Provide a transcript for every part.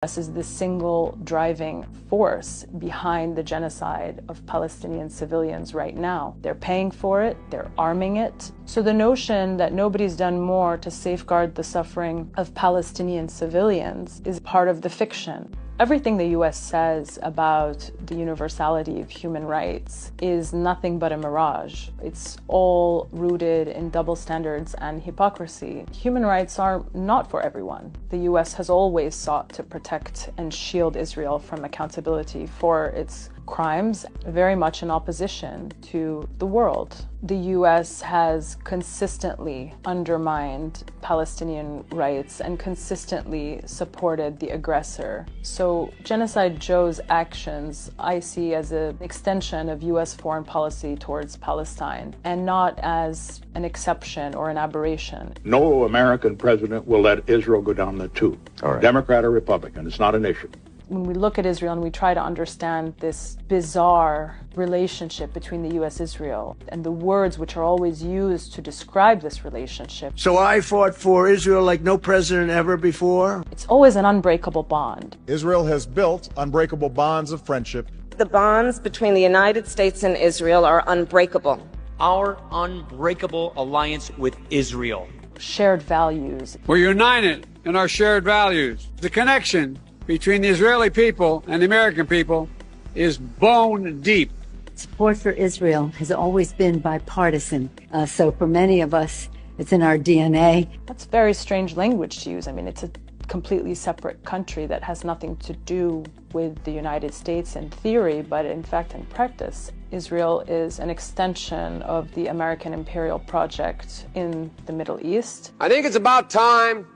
U.S. is the single driving force behind the genocide of Palestinian civilians right now. They're paying for it, they're arming it. So the notion that nobody's done more to safeguard the suffering of Palestinian civilians is part of the fiction. Everything the U.S. says about the universality of human rights is nothing but a mirage. It's all rooted in double standards and hypocrisy. Human rights are not for everyone. The U.S. has always sought to protect and shield Israel from accountability for its crimes, very much in opposition to the world. The U.S. has consistently undermined Palestinian rights and consistently supported the aggressor. So Genocide Joe's actions I see as an extension of U.S. foreign policy towards Palestine and not as an exception or an aberration. No American president will let Israel go down the tube. Right. Democrat or Republican, it's not an issue. When we look at Israel and we try to understand this bizarre relationship between the U.S.-Israel and the words which are always used to describe this relationship. So I fought for Israel like no president ever before? It's always an unbreakable bond. Israel has built unbreakable bonds of friendship. The bonds between the United States and Israel are unbreakable. Our unbreakable alliance with Israel. Shared values. We're united in our shared values. The connection between the Israeli people and the American people is bone deep. Support for Israel has always been bipartisan. So for many of us, it's in our DNA. That's very strange language to use. I mean, it's a completely separate country that has nothing to do with the United States in theory, but in fact, in practice, Israel is an extension of the American imperial project in the Middle East. I think it's about time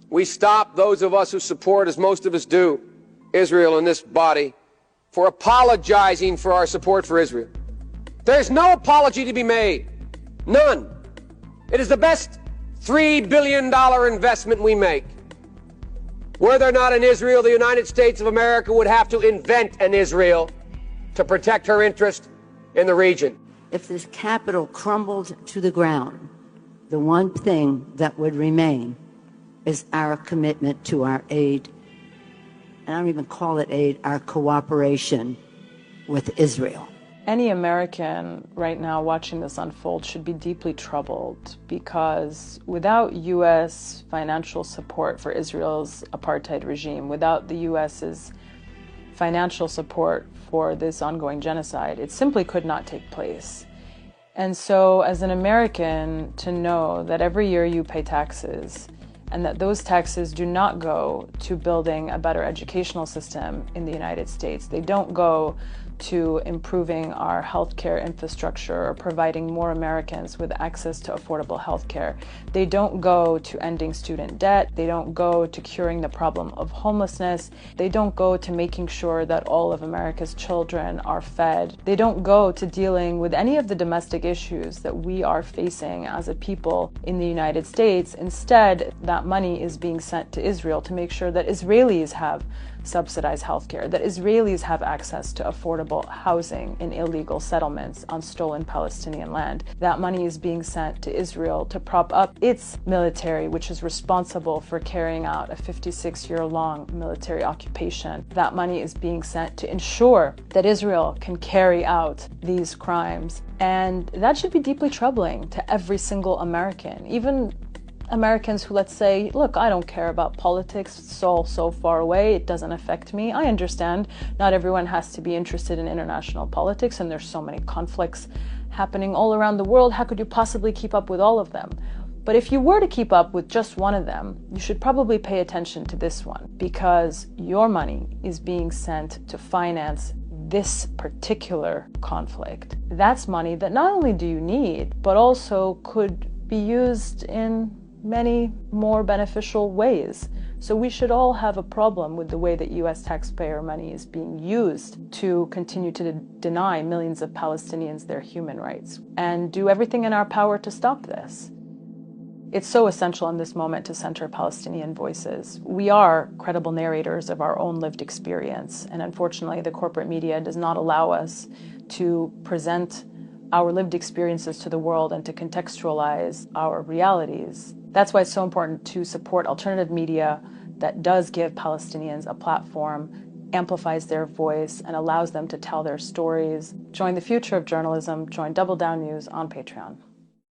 we stop, those of us who support, as most of us do, Israel in this body, for apologizing for our support for Israel. There's no apology to be made. None. It is the best $3 billion investment we make. Were there not an Israel, the United States of America would have to invent an Israel to protect her interest in the region. If this capital crumbled to the ground, the one thing that would remain is our commitment to our aid, and I don't even call it aid, our cooperation with Israel. Any American right now watching this unfold should be deeply troubled because without U.S. financial support for Israel's apartheid regime, without the U.S.'s financial support for this ongoing genocide, it simply could not take place. And so as an American, to know that every year you pay taxes and that those taxes do not go to building a better educational system in the United States. They don't go to improving our healthcare infrastructure or providing more Americans with access to affordable healthcare. They don't go to ending student debt. They don't go to curing the problem of homelessness. They don't go to making sure that all of America's children are fed. They don't go to dealing with any of the domestic issues that we are facing as a people in the United States. Instead, that money is being sent to Israel to make sure that Israelis have subsidized healthcare, that Israelis have access to affordable housing in illegal settlements on stolen Palestinian land. That money is being sent to Israel to prop up its military, which is responsible for carrying out a 56-year-long military occupation. That money is being sent to ensure that Israel can carry out these crimes. And that should be deeply troubling to every single American, even Americans who, let's say, look, I don't care about politics, it's all so far away, it doesn't affect me. I understand not everyone has to be interested in international politics, and there's so many conflicts happening all around the world. How could you possibly keep up with all of them? But if you were to keep up with just one of them, you should probably pay attention to this one, because your money is being sent to finance this particular conflict. That's money that not only do you need, but also could be used in many more beneficial ways. So we should all have a problem with the way that U.S. taxpayer money is being used to continue to deny millions of Palestinians their human rights, and do everything in our power to stop this. It's so essential in this moment to center Palestinian voices. We are credible narrators of our own lived experience, and unfortunately the corporate media does not allow us to present our lived experiences to the world and to contextualize our realities. That's why it's so important to support alternative media that does give Palestinians a platform, amplifies their voice, and allows them to tell their stories. Join the future of journalism. Join Double Down News on Patreon.